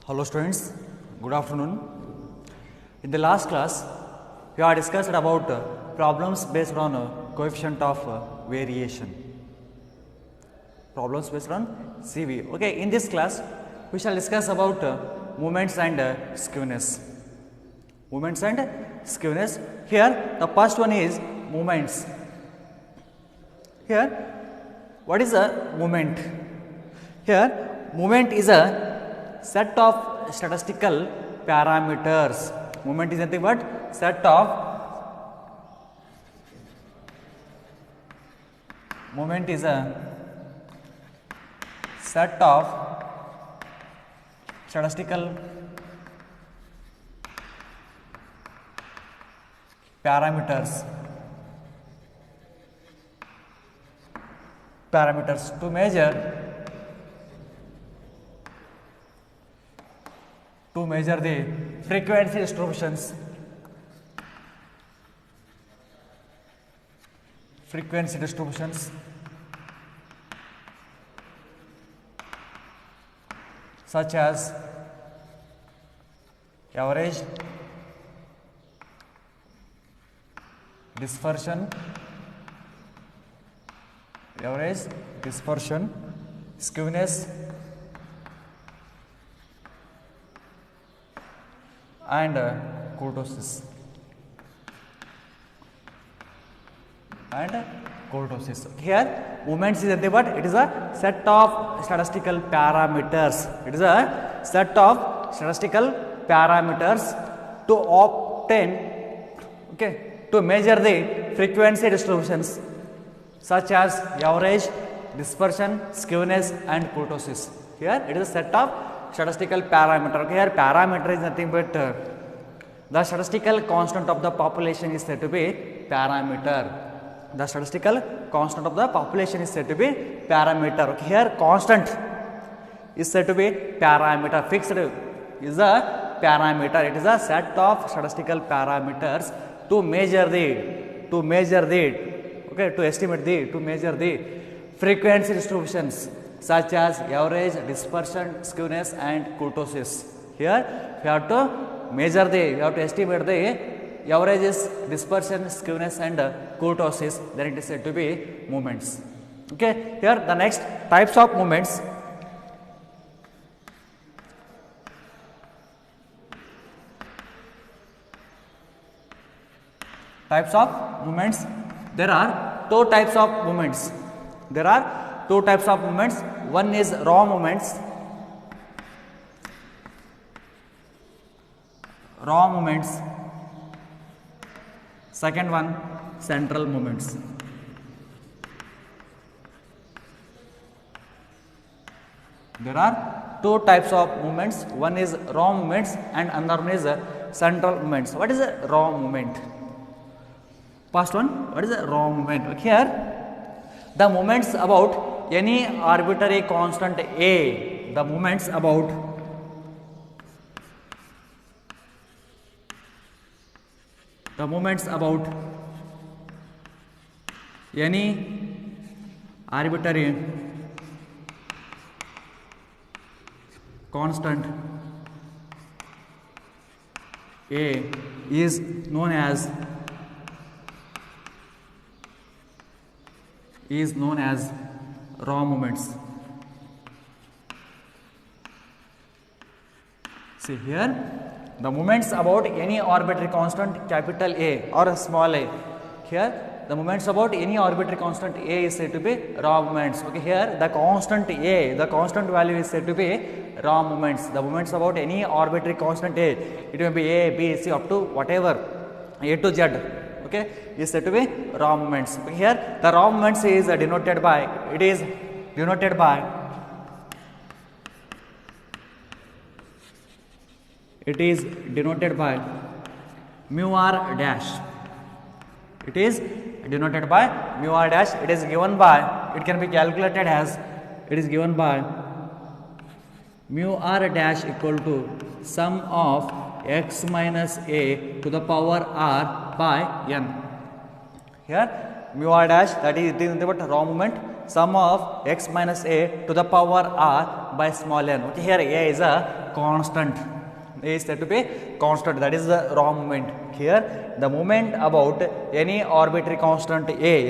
Hello students, good afternoon. In the last class, we have discussed about problems based on coefficient of variation. Problems based on CV. Okay, in this class, we shall discuss about moments and skewness. Moments and skewness. Here, the first one is moments. Here, what is a moment? Here, moment is a set of statistical parameters. Moment is nothing but set of moment is a set of statistical parameters to measure the frequency distributions such as average, dispersion, skewness, and kurtosis. Here, moments is nothing but it is a set of statistical parameters. It is a set of statistical parameters to obtain, to measure the frequency distributions such as average, dispersion, skewness, and kurtosis. Here, it is a set of statistical parameter. Here, parameter is nothing but the statistical constant of the population is said to be parameter. The statistical constant of the population is said to be parameter. Here, constant is said to be parameter. Fixed is a parameter. It is a set of statistical parameters to measure the frequency distributions such as average, dispersion, skewness, and kurtosis. Here, we have to estimate the averages, dispersion, skewness, and kurtosis. Then it is said to be moments. Okay. Here, the next types of moments. There are two types of moments. One is raw moments. Second one, central moments. There are two types of moments. One is raw moments and another one is central moments. What is a raw moment? First one, what is a raw moment? Here, the moments about any arbitrary constant A. The moments about any arbitrary constant A is known as raw moments. See here, the moments about any arbitrary constant capital A or small a. Here, the moments about any arbitrary constant A is said to be raw moments. Okay, here the constant A, the constant value is said to be raw moments. The moments about any arbitrary constant A, it may be A, B, C up to whatever, A to Z. Okay, is said to be raw moments. Okay, here the raw moments is denoted by mu r dash. It is denoted by mu r dash. It is given by, it can be calculated as, it is given by mu r dash equal to sum of x minus a to the power r by n. Here mu r dash, that is nothing but raw moment, sum of x minus a to the power r by small n. Okay, here a is a constant. A is said to be constant, that is the raw moment. Here the moment about any arbitrary constant a,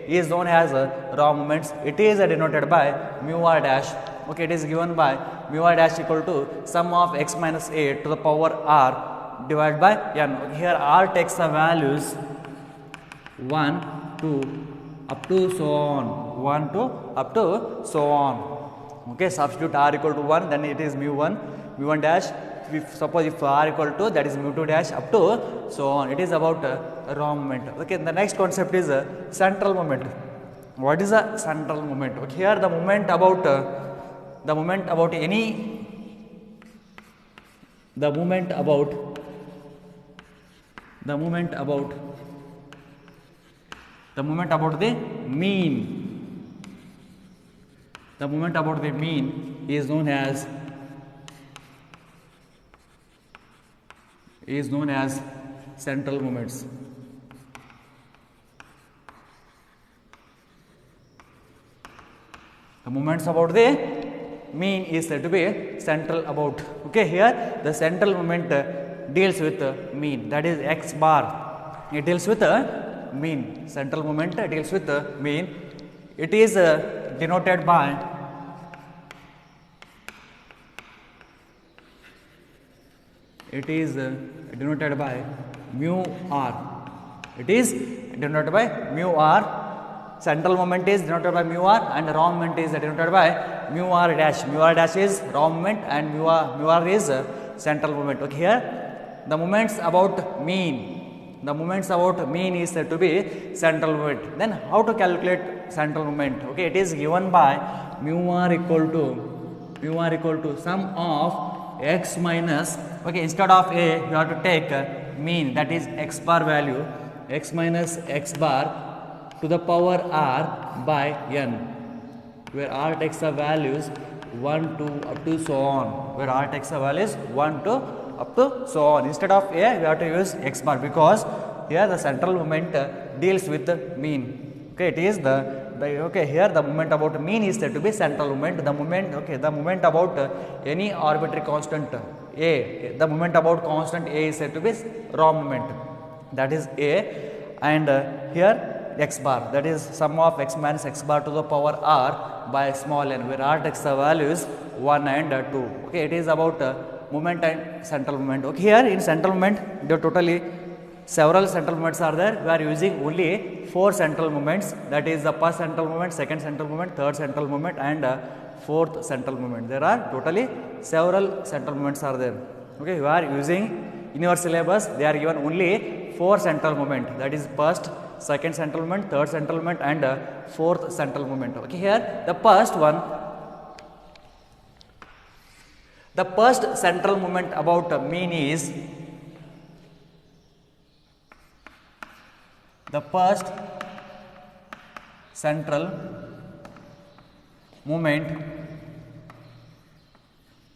is known as raw moments. It is denoted by mu r dash. Okay, it is given by mu r dash equal to sum of x minus a to the power r divided by n. Okay, here r takes the values 1 to up to so on, 1 to up to so on. Okay, substitute r equal to 1, then it is mu 1 dash. If suppose if r equal to, that is mu 2 dash up to so on. It is about raw moment. Okay, the next concept is central moment. What is a central moment? Okay, here the moment about any the moment about the mean is known as central moments. The moments about the mean is said to be central about. Okay, here the central moment deals with mean, that is x bar. It deals with mean. Central moment deals with mean. It is denoted by mu r. It is denoted by mu r. Central moment is denoted by mu r, and raw moment is denoted by mu r dash. Mu r dash is raw moment and mu r is central moment. Okay, here the moments about mean. The moments about mean is said to be central moment. Then how to calculate central moment? Okay, it is given by mu r equal to sum of x minus, okay, instead of a you have to take mean, that is x bar value, x minus x bar to the power r by n, where r takes the values 1 to up to so on, where r takes the values 1 to up to so on. Instead of a we have to use x bar, because here the central moment deals with the mean. Okay, it is okay, here the moment about mean is said to be central moment. The moment about any arbitrary constant a, the moment about constant a is said to be raw moment, that is a, and here x bar, that is sum of x minus x bar to the power r by small n, where r takes the values 1 and 2. Okay, it is about moment and central moment. Okay, here in central moment there are totally several central moments are there. We are using only 4 central moments, that is the first central moment, second central moment, third central moment and fourth central moment. There are totally several central moments are there. Okay, we are using in your syllabus they are given only 4 central moment, that is first, second central moment, third central moment and fourth central moment. Okay, here the first central moment about mean is the first central moment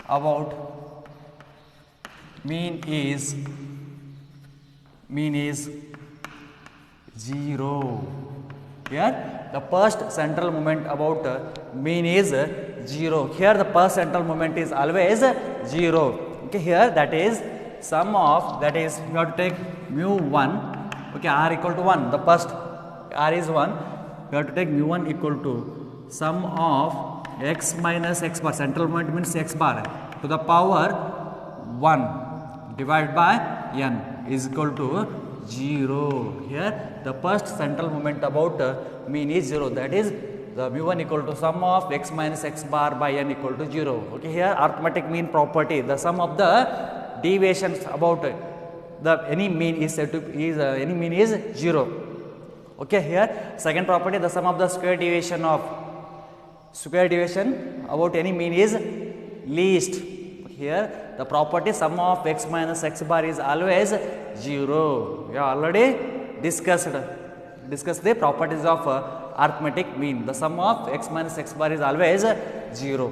about mean is 0. Here the first central moment about mean is 0. Here the first central moment is always 0. Okay, here that is sum of, that is you have to take mu 1. Okay, r equal to 1, the first r is 1, you have to take mu 1 equal to sum of x minus x bar, central moment means x bar, to the power 1 divided by n is equal to 0. Here the first central moment about mean is 0, that is the mu 1 equal to sum of x minus x bar by n equal to 0. Okay, here arithmetic mean property, the sum of the deviations about the any mean is said to any mean is 0. Okay, here second property, the sum of the square deviation about any mean is least. Here the property sum of x minus x bar is always 0. We have already discussed the properties of arithmetic mean. The sum of x minus x bar is always 0.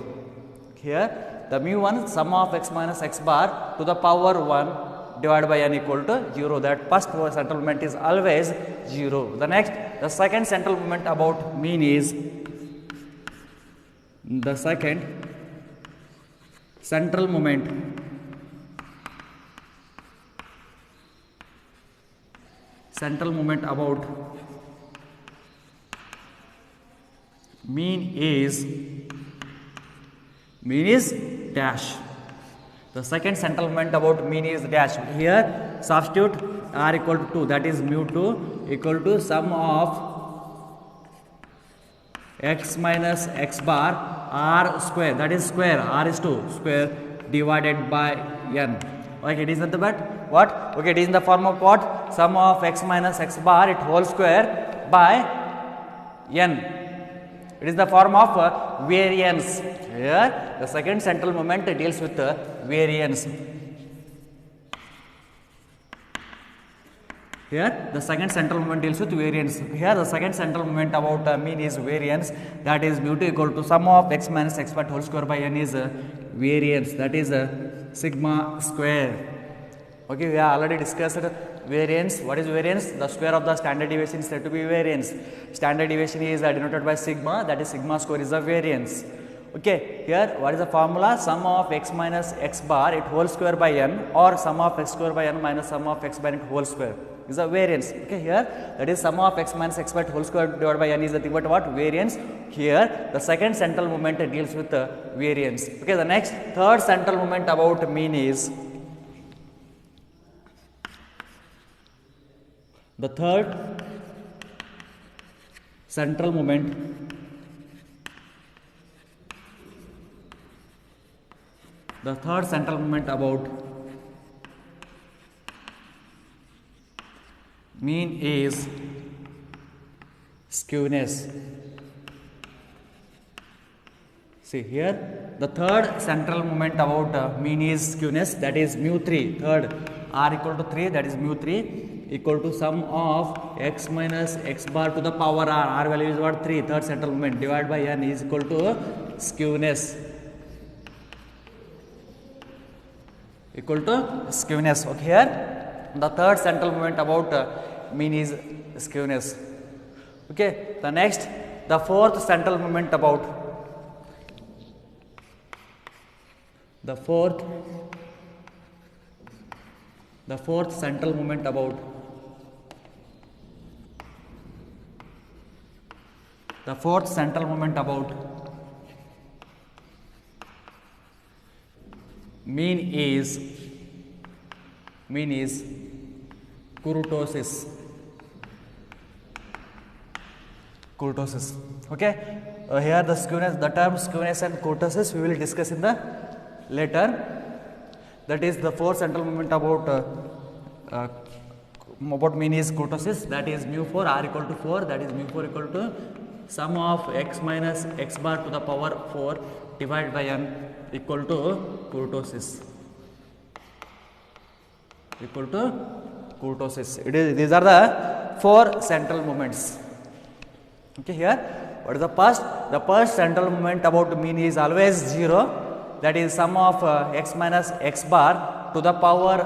Here the mu 1 sum of x minus x bar to the power 1 divided by n equal to 0. That first central moment is always 0. The next, the second central moment about mean is, the second central moment about mean is dash. The second central moment about mean is dash. Here substitute r equal to 2, that is mu 2 equal to sum of x minus x bar r square, that is square, r is 2 square divided by n. Okay, it is not the what? Okay, it is in the form of what? Sum of x minus x bar it whole square by n. It is the form of variance. Here the second central moment deals with variance. Here the second central moment deals with variance. Here the second central moment about mean is variance, that is mu 2 equal to sum of x minus x bar whole square by n is variance, that is sigma square. Okay, we have already discussed variance. What is variance? The square of the standard deviation is said to be variance. Standard deviation is denoted by sigma, that is sigma square is the variance. Okay, here what is the formula? Sum of x minus x bar it whole square by n, or sum of x square by n minus sum of x by n whole square is a variance. Okay, here that is sum of x minus x bar whole square divided by n is the thing, but what? Variance. Here the second central moment deals with variance. Okay, the next third central moment about mean is, the third central moment about mean is skewness. See here, the third central moment about mean is skewness, that is mu 3. Third, r equal to 3, that is mu 3 equal to sum of x minus x bar to the power r value is what? 3. Third central moment divided by n is equal to skewness. Okay, here the third central moment about mean is skewness. Okay, the next, the fourth central moment about central moment about mean is kurtosis. Okay, here the skewness, the term skewness and kurtosis we will discuss in the later. That is the fourth central moment about mean is kurtosis, that is mu 4 r equal to 4, that is mu 4 equal to sum of x minus x bar to the power 4 divided by n equal to kurtosis. These are the four central moments. Okay, here what is the first? The first central moment about mean is always 0, that is sum of x minus x bar to the power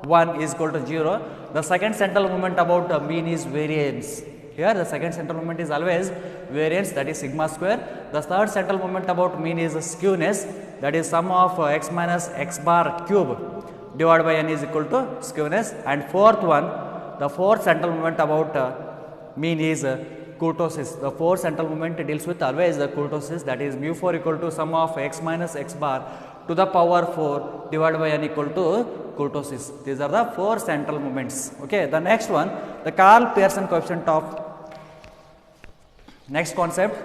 1 is equal to 0. The second central moment about mean is variance. Here the second central moment is always variance, that is sigma square. The third central moment about mean is skewness, that is sum of x minus x bar cube divided by n is equal to skewness. And fourth one, the fourth central moment about mean is kurtosis. The fourth central moment deals with always the kurtosis, that is mu 4 equal to sum of x minus x bar to the power 4 divided by n equal to kurtosis. These are the four central moments. Okay, the next one, the Karl Pearson coefficient of next concept.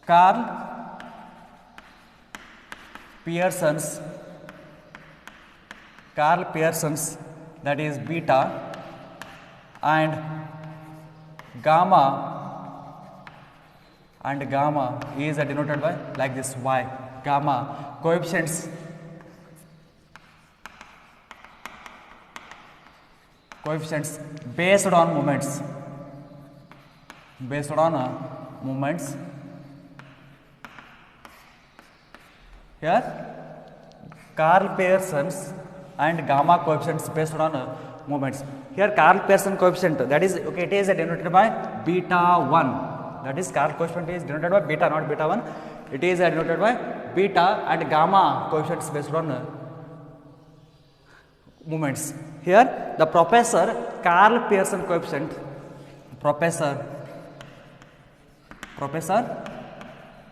Karl Pearson's, that is beta and gamma is denoted by like this y. Gamma coefficients coefficients based on moments. Based on moments. Here Karl Pearson's and gamma coefficients based on moments. Here Karl Pearson coefficient, that is okay, it is denoted by beta 1. That is Karl coefficient is denoted by beta, not beta 1. It is denoted by beta and gamma coefficients based on moments. Here the Professor Karl Pearson coefficient, Professor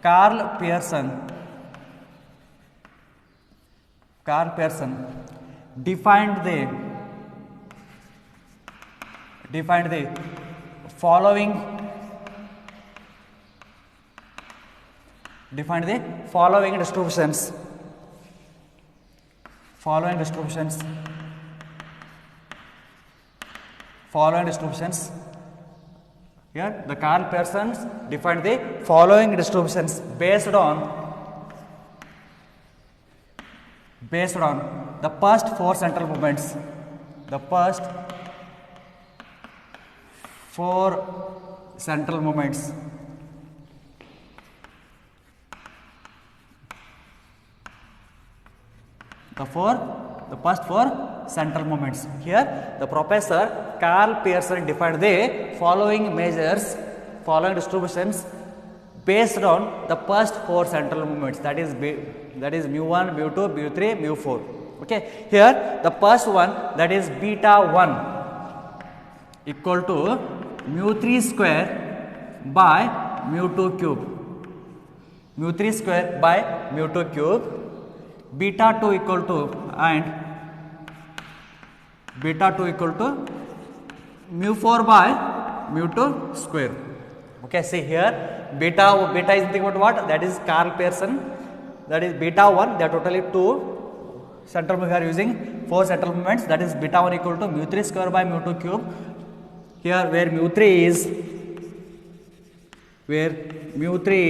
Karl Pearson defined the following distributions. Here the Karl Pearson defined the following distributions based on the first four central moments. The first four central moments. The first four central moments. Here the Professor Karl Pearson defined the following distributions based on the first four central moments, that is mu1, mu2, mu3, mu4. Okay. Here the first one, that is beta 1 equal to mu3 square by mu2 cube. Mu3 square by mu2 cube. Beta 2 equal to mu4 by mu2 square. Okay, see here beta is nothing but what? That is Karl Pearson. That is beta 1. There are totally two central moments. We are using four central moments. That is beta 1 equal to mu3 square by mu2 cube. Here where mu3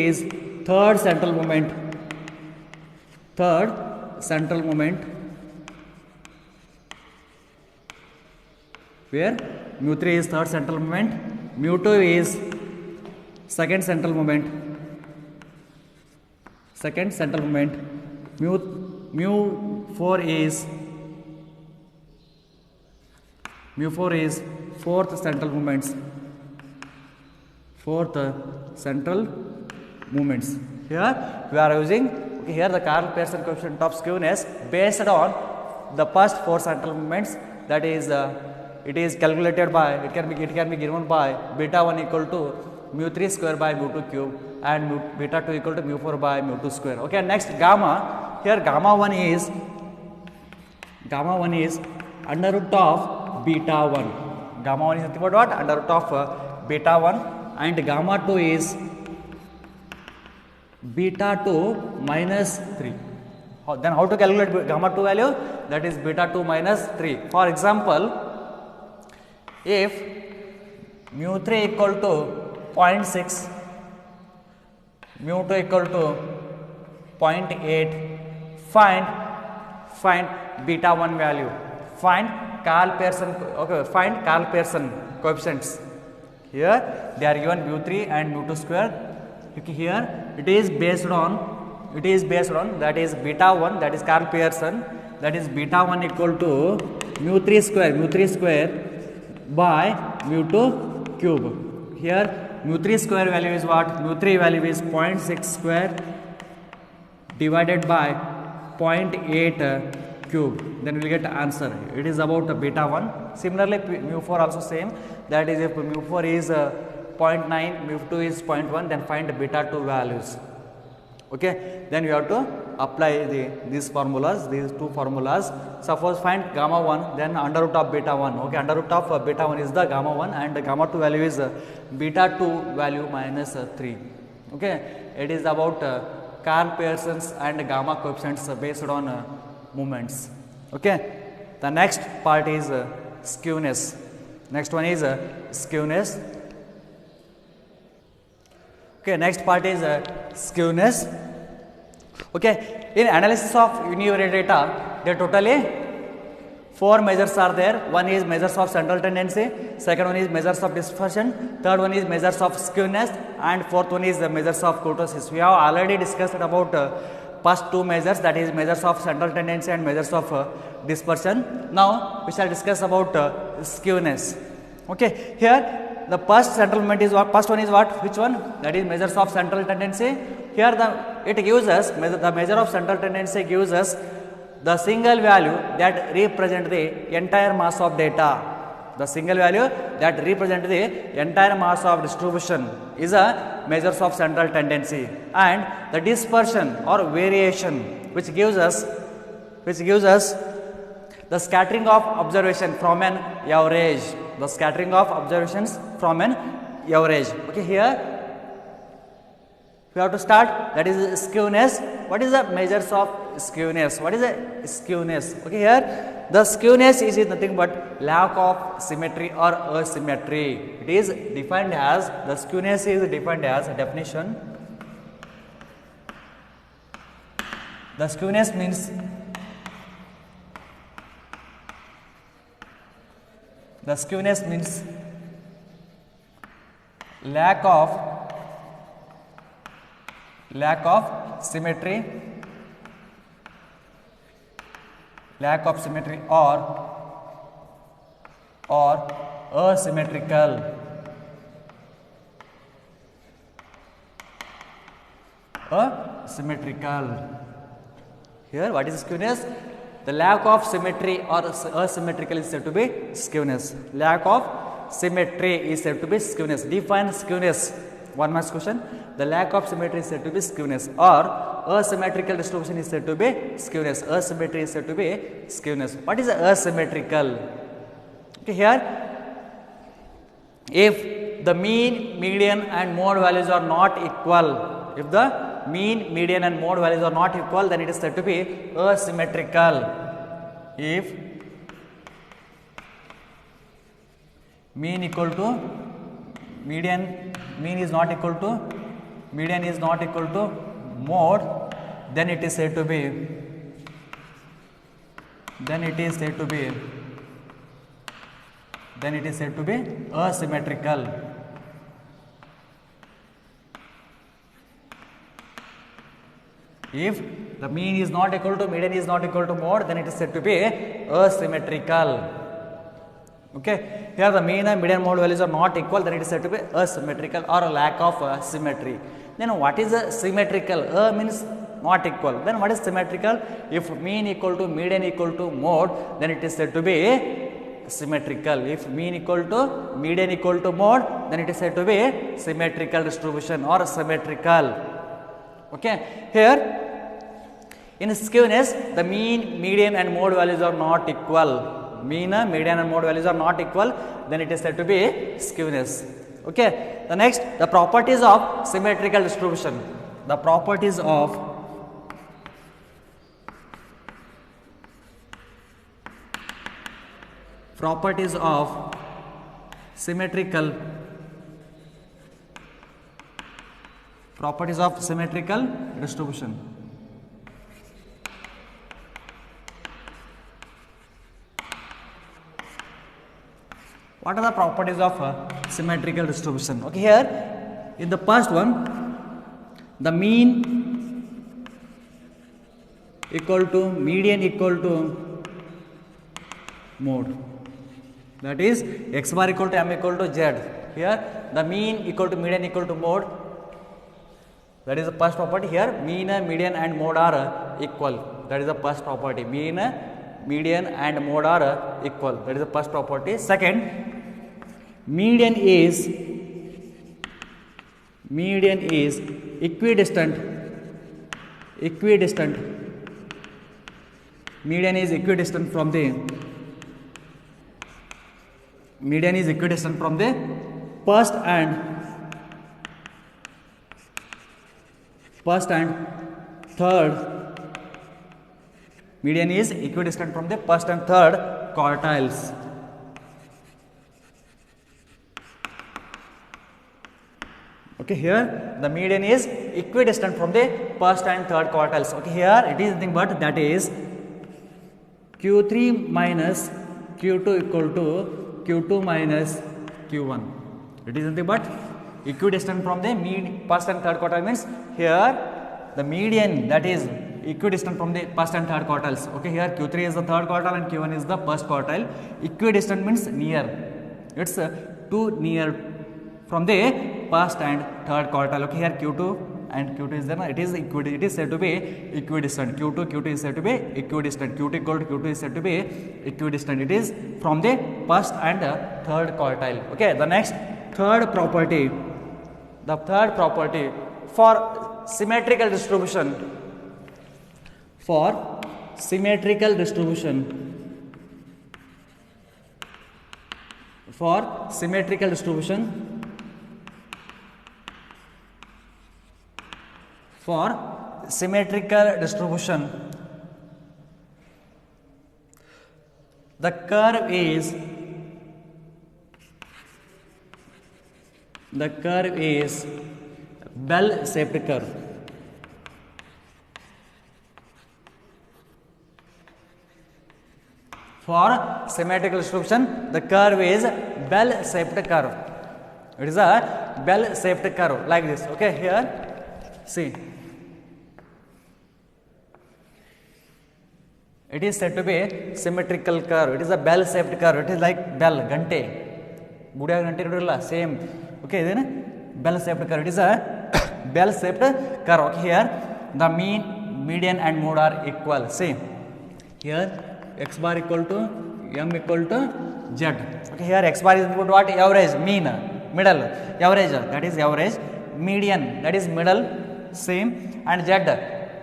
is third central moment. Where mu3 is third central moment, mu2 is second central moment, mu4 is fourth central moments. Here we are using, okay, here the Karl Pearson coefficient of skewness based on the first four central moments, that is it is calculated by, it can be given by beta 1 equal to mu3 square by mu2 cube and beta 2 equal to mu4 by mu2 square. Okay, next gamma. Here gamma 1 is under root of beta 1. Gamma 1 is nothing but what? Under root of beta 1, and gamma 2 is beta 2 minus 3. Then how to calculate gamma 2 value? That is beta 2 minus 3. For example, if mu3 equal to 0.6, mu2 equal to 0.8, find beta 1 value. Find Karl Pearson coefficients. Here they are given mu3 and mu2 square. Okay, here it is based on that is beta 1, that is Karl Pearson, that is beta 1 equal to mu3 square by mu2 cube. Here mu3 square value is what? mu3 value is 0.6 square divided by 0.8 cube. Then we will get answer. It is about beta 1. Similarly, mu4 also same. That is, if mu4 is 0.9, mu2 is 0.1, then find beta 2 values. Okay, then you have to apply these formulas, these two formulas. Suppose find gamma 1, then under root of beta 1. Okay, under root of beta 1 is the gamma 1, and the gamma 2 value is beta 2 value minus 3. Okay, it is about Karl Pearson's and gamma coefficients based on moments. Okay, the next part is skewness. Next one is skewness. Okay, next part is skewness. Okay, in analysis of univariate data, there are totally Four measures are there. One is measures of central tendency, second one is measures of dispersion, third one is measures of skewness, and fourth one is the measures of kurtosis. We have already discussed about first two measures, that is measures of central tendency and measures of dispersion. Now we shall discuss about skewness. Okay, here the first central moment is what? First one is what? Which one? That is measures of central tendency. Here it gives us the measure of central tendency gives us the single value that represent the entire mass of data. The single value that represent the entire mass of distribution is a measures of central tendency, and the dispersion or variation which gives us the scattering of observation from an average. The scattering of observations from an average. Okay, here we have to start, that is skewness. What is the measures of skewness? What is the skewness? Okay, here the skewness is nothing but lack of symmetry or asymmetry. It is defined as, the skewness is defined as a definition. The skewness means lack of symmetry or asymmetrical Here what is skewness? The lack of symmetry or asymmetrical is said to be skewness. Lack of symmetry is said to be skewness. Define skewness. One more question. The lack of symmetry is said to be skewness, or asymmetrical distribution is said to be skewness. Asymmetry is said to be skewness. What is asymmetrical? Okay, here if the mean, median and mode values are not equal, if the mean, median and mode values are not equal, then it is said to be asymmetrical. If mean equal to median, mean is not equal to median is not equal to mode, then it is said to be asymmetrical. If the mean is not equal to median is not equal to mode, then it is said to be asymmetrical. Okay, here the mean and median mode values are not equal, then it is said to be asymmetrical or a lack of symmetry. Then what is a symmetrical? Means not equal. Then what is symmetrical? If mean equal to median equal to mode, then it is said to be symmetrical. If mean equal to median equal to mode, then it is said to be symmetrical distribution or symmetrical. Okay, here in skewness, the mean, median and mode values are not equal. Mean, median and mode values are not equal, then it is said to be skewness. Okay, the next, the properties of symmetrical distribution. The properties of symmetrical distribution. What are the properties of symmetrical distribution? Okay, here in the first one, the mean equal to median equal to mode. That is x bar equal to m equal to z. Here the mean equal to median equal to mode. That is the first property. Here mean, median and mode are equal. That is the first property. Mean, median and mode are equal. That is the first property. Second, median is equidistant. Median is equidistant from the first and third. Median is equidistant from the first and third quartiles. Okay, here the median is equidistant from the first and third quartiles. Okay, here it is nothing but that is Q3 minus Q2 equal to Q2 minus Q1. It is nothing but equidistant from the first and third quartile, means here the median, that is equidistant from the first and third quartiles. Okay, here Q3 is the third quartile and Q1 is the first quartile. Equidistant means near. It's too near from the first and third quartile. Okay, here Q2 and Q2 is there. It is said to be equidistant. Q2 is said to be equidistant. Q2 equal to Q2 is said to be equidistant. It is from the first and third quartile. Okay, the next third property. The third property for symmetrical distribution. For symmetrical distribution. For symmetrical distribution. For symmetrical distribution, the curve is bell-shaped curve. For symmetrical distribution, the curve is bell-shaped curve. It is a bell-shaped curve like this. Okay, here, see. It is said to be a symmetrical curve. It is a bell-shaped curve. It is like bell, gante. Budia gante, same. Okay, then bell-shaped curve. It is a bell-shaped curve. Okay, here the mean, median, and mode are equal. See, here x bar equal to m equal to z. Okay, here x bar is equal to what? Average, mean, middle, average. That is average. Median, that is middle, same, and z.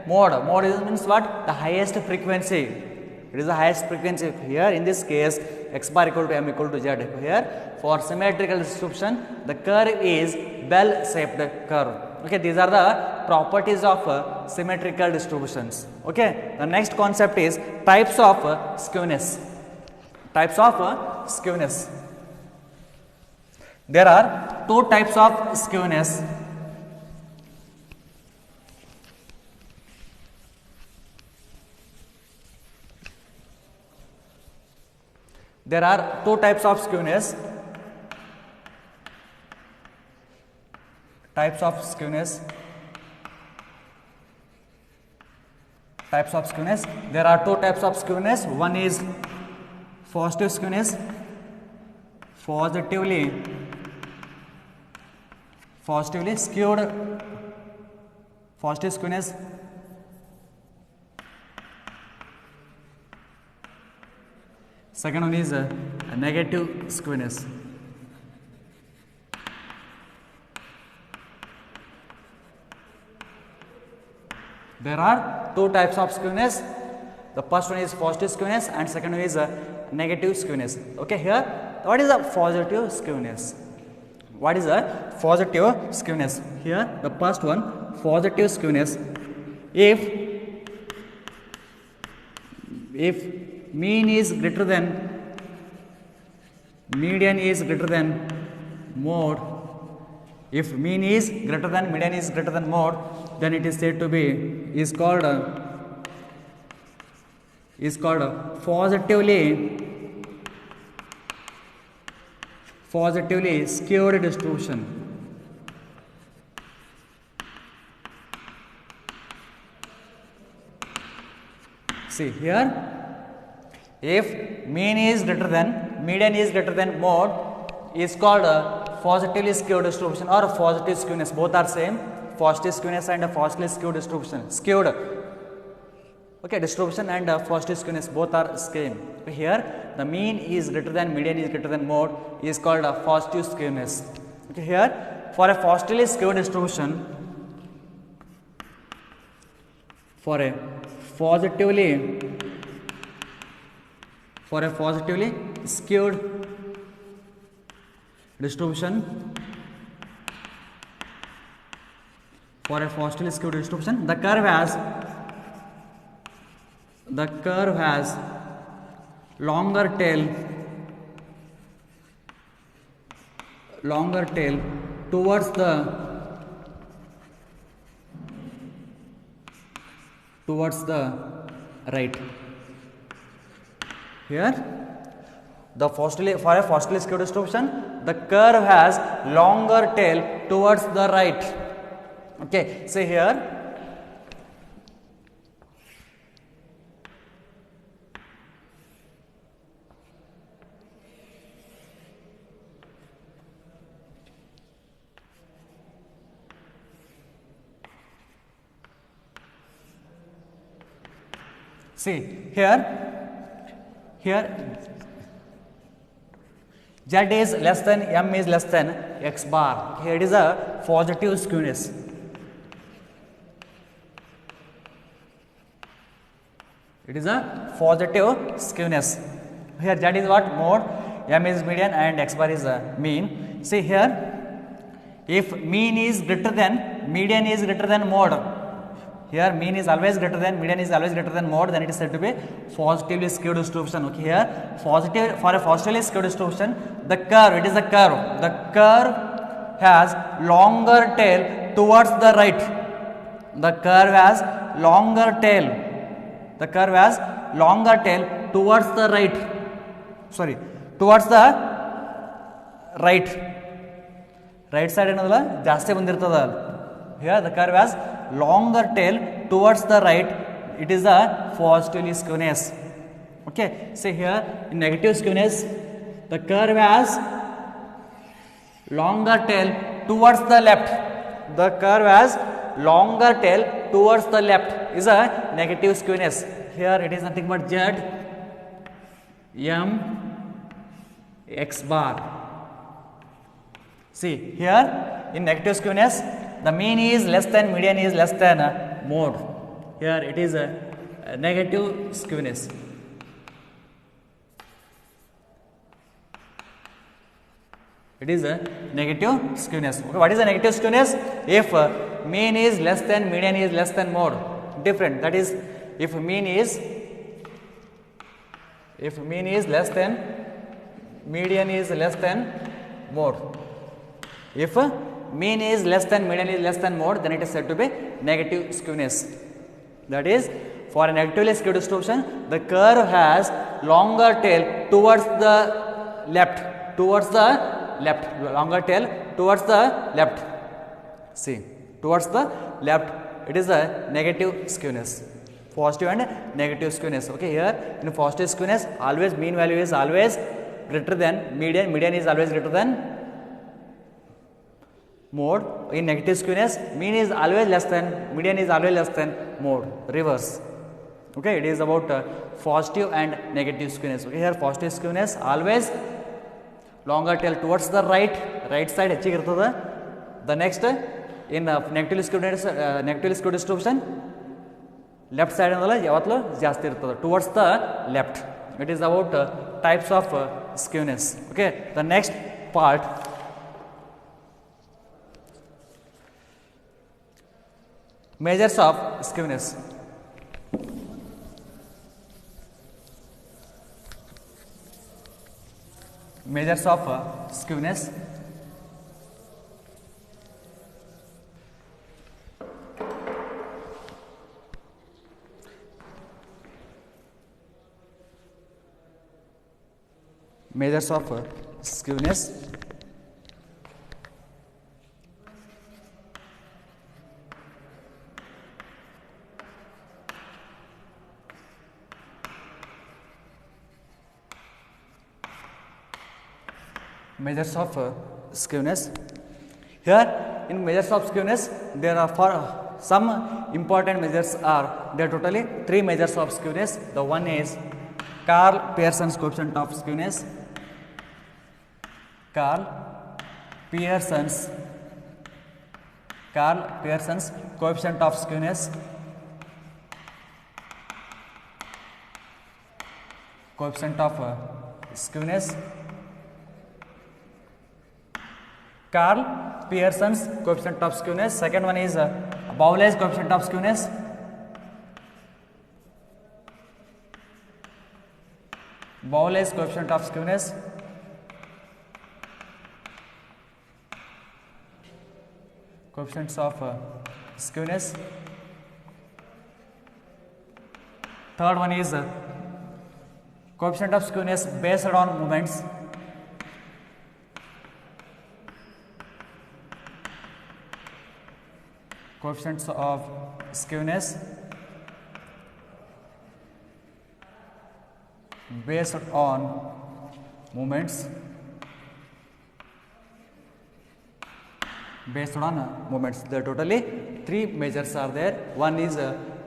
Mode is means what? The highest frequency. It is the highest frequency. Here in this case, x bar equal to m equal to z. Here for symmetrical distribution, the curve is bell-shaped curve. Okay, these are the properties of symmetrical distributions. Okay, the next concept is types of skewness. Types of skewness. There are two types of skewness. There are two types of skewness. Types of skewness. Types of skewness. There are two types of skewness. One is positive skewness. Positively skewed. Positive skewness. Second one is a negative skewness. There are two types of skewness. The first one is positive skewness and second one is a negative skewness. Okay, here what is a positive skewness? What is a positive skewness? Here the first one, positive skewness. If mean is greater than, median is greater than mode. If mean is greater than, median is greater than mode, then it is said to be is called positively skewed distribution. See here. If mean is greater than, median is greater than mode, is called positively skewed distribution or positive skewness. Both are same. Positive skewness and positively skewed distribution. Skewed. Okay, distribution and positive skewness both are same. Here the mean is greater than, median is greater than mode is called a positive skewness. Okay, here for a positively skewed distribution, for a positively skewed distribution, the curve has longer tail towards the right. Here, the firstly, for a firstly skewed distribution, the curve has longer tail towards the right. Okay, say here. See here Z is less than M is less than X bar. Here it is a positive skewness. It is a positive skewness. Here Z is what? Mode, M is median and X bar is mean. See here, if mean is greater than, median is greater than mode. Here mean is always greater than, median is always greater than mode, then it is said to be positively skewed distribution. Okay, here positive, for a positively skewed distribution, the curve, it is a curve. The curve has longer tail towards the right. The curve has longer tail. The curve has longer tail towards the right. Sorry, towards the right. Right side ಅನ್ನೋದಲ್ಲ ಜಾಸ್ತಿ ಬಂದಿರ್ತದ. Here the curve has longer tail towards the right. It is a positively skewness. Okay, say here in negative skewness, the curve has longer tail towards the left. The curve has longer tail towards the left is a negative skewness. Here it is nothing but Z M X bar. See here in negative skewness, the mean is less than, median is less than mode. Here it is a negative skewness. It is a negative skewness. Okay, what is a negative skewness? If mean is less than, median is less than mode. Different. That is, if mean is less than, median is less than mode. If mean is less than, median is less than mode, then it is said to be negative skewness. That is, for a negatively skewed distribution, the curve has longer tail towards the left, longer tail towards the left. See, towards the left, it is a negative skewness. Positive and negative skewness. Okay, here in positive skewness, always mean value is always greater than median, median is always greater than mode. In negative skewness, mean is always less than, median is always less than mode, reverse. Okay, it is about positive and negative skewness. Okay, here positive skewness always longer tail towards the right side ಹೆಚ್ಚಿಗೆ ಇರ್ತದೆ. The next in negatively skewed distribution, left side ಅನ್ನೋದಲ್ಲ ಯಾವತ್ತೂ ಜಾಸ್ತಿ ಇರ್ತದೆ, towards the left. It is about types of skewness. Okay, the next part, measures of skewness. Measures of skewness. Measures of skewness. Measures of skewness. Here in measures of skewness, there are for some important measures are there totally 3 measures of skewness. The one is Karl Pearson's coefficient of skewness. Karl Pearson's coefficient of skewness. Coefficient of skewness. Karl Pearson's coefficient of skewness. Second one is Bowley's coefficient of skewness. Bowley's coefficient of skewness. Coefficients of skewness. Third one is coefficient of skewness based on moments. Coefficients of skewness based on moments. Based on moments. There are totally three measures are there. One is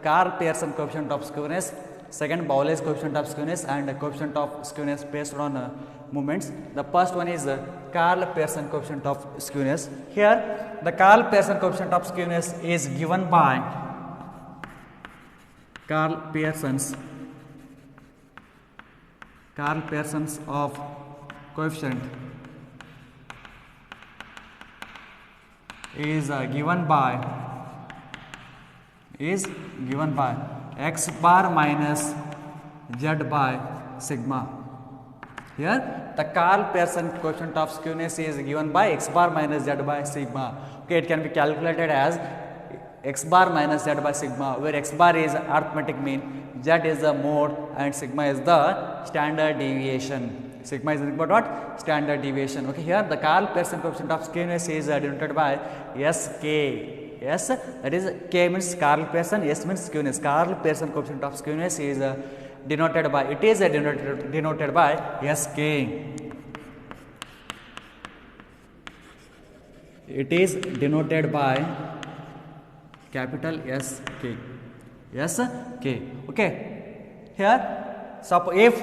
Karl Pearson coefficient of skewness, second Bowley's coefficient of skewness, and coefficient of skewness based on moments. The first one is Karl Pearson coefficient of skewness. Here the Karl Pearson coefficient of skewness is given by Karl Pearson's of coefficient is given by x bar minus z by sigma. Here the Karl Pearson coefficient of skewness is given by x bar minus z by sigma. Okay, it can be calculated as x bar minus z by sigma, where x bar is arithmetic mean, z is the mode, and sigma is the standard deviation. Sigma is nothing but what? Standard deviation. Okay, here the Karl Pearson coefficient of skewness is denoted by Sk. S, that is K means Karl Pearson, S means skewness. Karl Pearson coefficient of skewness is denoted by, it is denoted by Sk. It is denoted by capital Sk. Sk. Okay. Here, suppose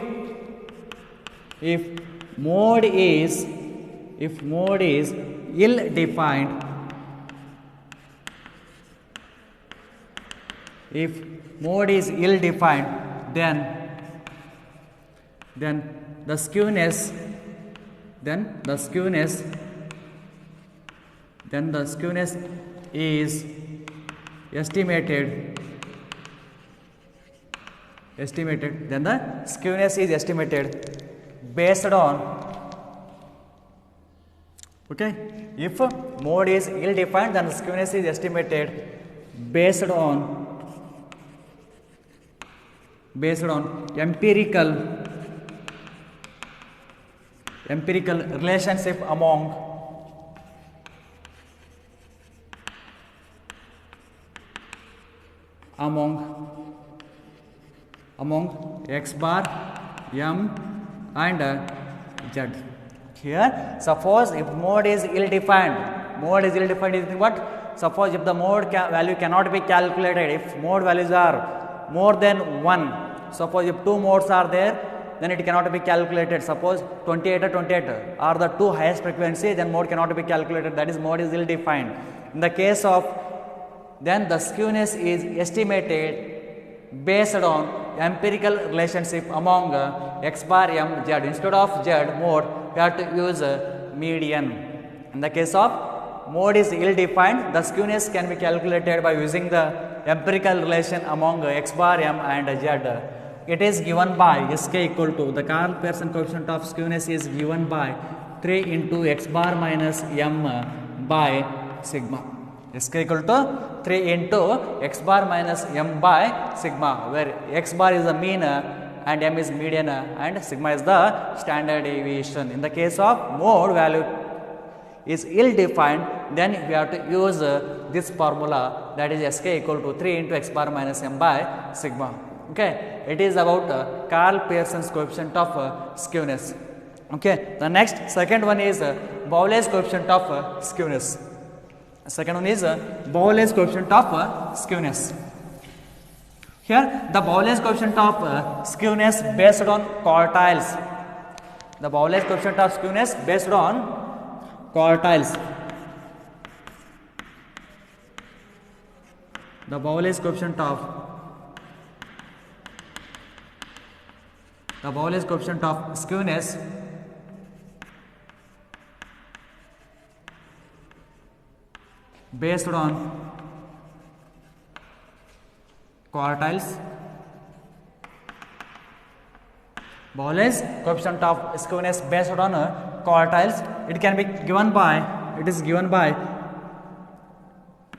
if mode is ill defined, then the skewness is estimated, then the skewness is estimated based on, okay, if mode is ill defined, then the skewness is estimated based on empirical relationship among x bar, m and z. Here, suppose if mode is ill defined is what? Suppose if the mode value cannot be calculated, if mode values are more than 1, suppose if two modes are there, then it cannot be calculated. Suppose 28 or 28 are the two highest frequency, then mode cannot be calculated, that is mode is ill defined. In the case of, then the skewness is estimated based on empirical relationship among x bar, m, z. Instead of z mode, we have to use median. In the case of mode is ill defined, the skewness can be calculated by using the empirical relation among x bar, m and z. It is given by Sk equal to, the Karl Pearson coefficient of skewness is given by 3 into x bar minus m by sigma. Sk equal to 3 into x bar minus m by sigma, where x bar is the mean and m is median and sigma is the standard deviation. In the case of mode value is ill defined, then we have to use this formula, that is Sk equal to 3 into x bar minus m by sigma. Okay, it is about Karl Pearson's coefficient of skewness. Okay, the next second one is Bowley's coefficient of skewness. Second one is Bowley's coefficient of skewness. Here the Bowley's coefficient of skewness based on quartiles. The Bowley's coefficient of skewness based on quartiles. The Bowley's coefficient of skewness based on quartiles. Bowley's coefficient of skewness based on quartiles, it can be given by,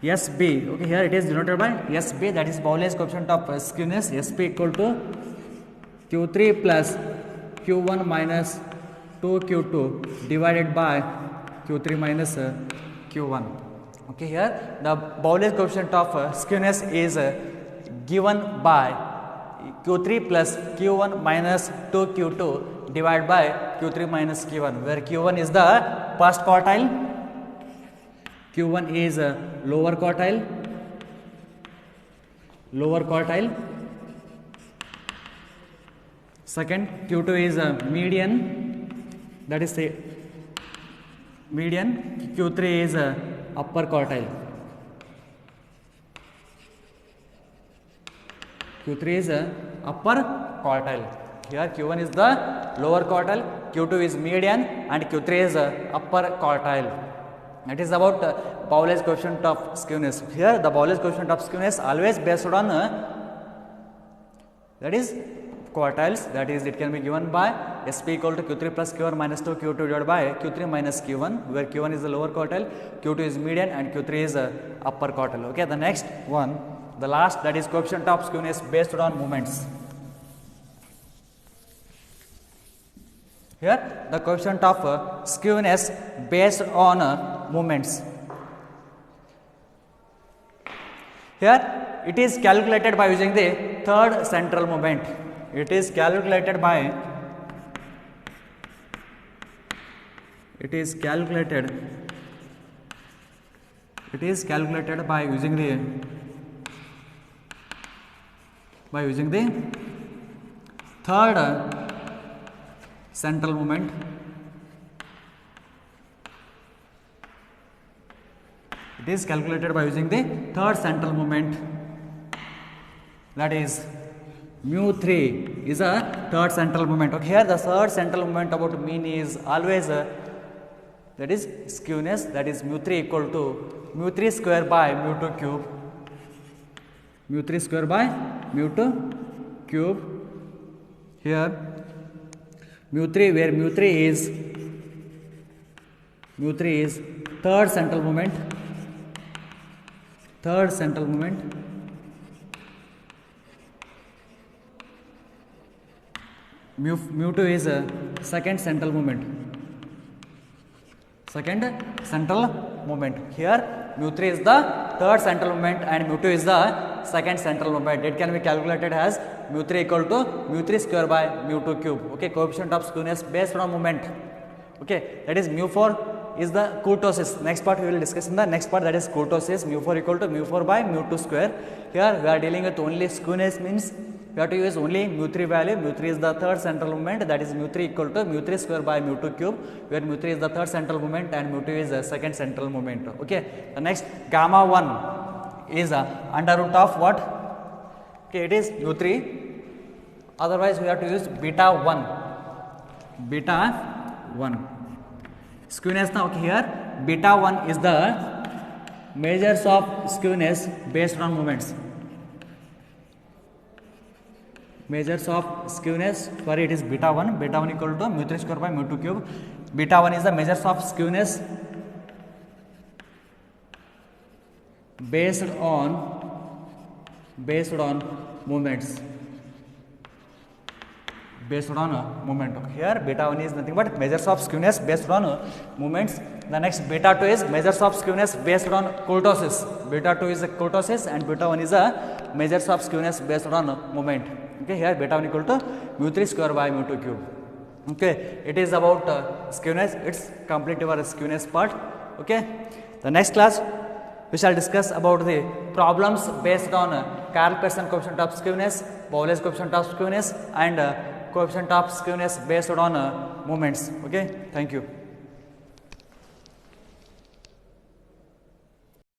SB. Okay, here it is denoted by SB, that is Bowley's coefficient of skewness, SB equal to Q3 plus q1 minus 2q2 divided by q3 minus q1. Okay, here the Bowley's coefficient of skewness is given by q3 plus q1 minus 2q2 divided by q3 minus q1, where q1 is the first quartile, q1 is lower quartile, second q2 is median, that is say median, q3 is upper quartile, q3 is upper quartile. Here q1 is the lower quartile, q2 is median and q3 is upper quartile. That is about Bowley's coefficient of skewness. Here the Bowley's coefficient of skewness always based on that is quartiles, that is it can be given by SP equal to q3 plus q1 minus 2 q2 divided by q3 minus q1, where q1 is the lower quartile, q2 is median and q3 is upper quartile. Okay, the next one, the last, that is coefficient of skewness based on moments. Here the coefficient of skewness based on moments. Here it is calculated by using the third central moment. It is calculated by using the third central moment. It is calculated by using the third central moment, that is mu3 is a third central moment. Okay, here the third central moment about mean is always that is skewness, that is mu3 equal to mu3 square by mu2 cube, mu3 square by mu2 cube. Here mu3, where mu3 is third central moment, mu2 is second central moment, Here mu3 is the third central moment and mu2 is the second central moment. It can be calculated as mu3 equal to mu3 square by mu2 cube. Okay, coefficient of skewness based on moment. Okay, that is mu4 is the kurtosis. Next part we will discuss in the next part, that is kurtosis. Mu4 equal to mu4 by mu2 square. Here we are dealing with only skewness, means we have to use only mu3 value. Mu3 is the third central moment, that is mu3 equal to mu3 square by mu2 cube, where mu3 is the third central moment and mu2 is the second central moment. Okay, the next gamma 1 is under root of what? Okay, it is mu3. Otherwise we have to use beta 1. Skewness now. Okay, here beta 1 is the measures of skewness based on moments. Measures of skewness, for it is beta 1 equal to mu3 square by mu2 cube. Beta 1 is the measures of skewness based on moments. Moment. Here beta 1 is nothing but measures of skewness based on moments. The next beta 2 is measures of skewness based on kurtosis. Beta 2 is a kurtosis and beta 1 is a measures of skewness based on moment. Okay, here beta 1 equal to mu3 square by mu2 cube. Okay, it is about skewness. It's complete our skewness part. Okay, the next class we shall discuss about the problems based on Karl-Pearson coefficient of skewness, Bowley's coefficient of skewness and coefficient of skewness based on moments. Okay, thank you.